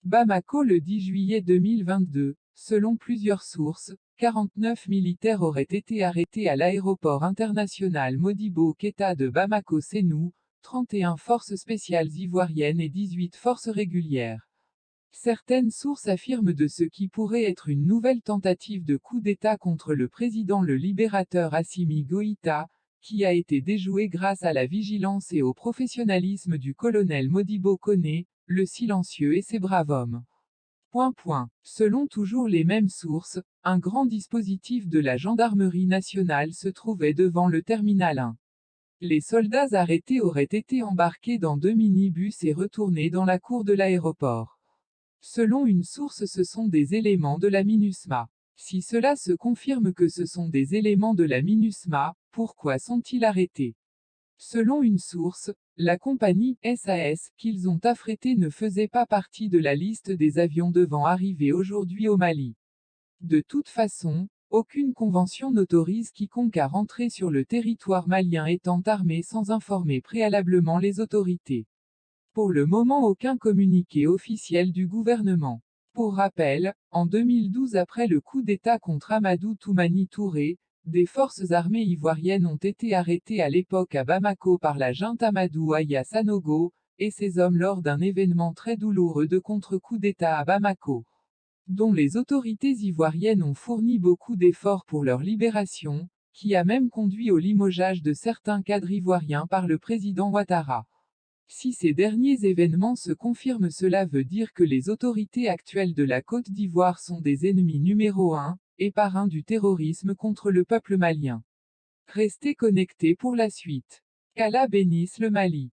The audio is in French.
Bamako le 10 juillet 2022. Selon plusieurs sources, 49 militaires auraient été arrêtés à l'aéroport international Modibo Keïta de Bamako-Sénou, 31 forces spéciales ivoiriennes et 18 forces régulières. Certaines sources affirment de ce qui pourrait être une nouvelle tentative de coup d'État contre le président le libérateur Assimi Goïta, qui a été déjoué grâce à la vigilance et au professionnalisme du colonel Modibo Koné, le silencieux et ses braves hommes. Selon toujours les mêmes sources, un grand dispositif de la gendarmerie nationale se trouvait devant le terminal 1. Les soldats arrêtés auraient été embarqués dans 2 minibus et retournés dans la cour de l'aéroport. Selon une source, ce sont des éléments de la MINUSMA. Si cela se confirme que ce sont des éléments de la MINUSMA, pourquoi sont-ils arrêtés? Selon une source, la compagnie SAS qu'ils ont affrétée ne faisait pas partie de la liste des avions devant arriver aujourd'hui au Mali. De toute façon, aucune convention n'autorise quiconque à rentrer sur le territoire malien étant armé sans informer préalablement les autorités. Pour le moment, aucun communiqué officiel du gouvernement. Pour rappel, en 2012, après le coup d'État contre Amadou Toumani Touré, des forces armées ivoiriennes ont été arrêtées à l'époque à Bamako par la junte Amadou Aya Sanogo, et ses hommes lors d'un événement très douloureux de contre-coup d'État à Bamako, dont les autorités ivoiriennes ont fourni beaucoup d'efforts pour leur libération, qui a même conduit au limogeage de certains cadres ivoiriens par le président Ouattara. Si ces derniers événements se confirment, cela veut dire que les autorités actuelles de la Côte d'Ivoire sont des ennemis numéro 1, et parrains du terrorisme contre le peuple malien. Restez connectés pour la suite. Qu'Allah bénisse le Mali.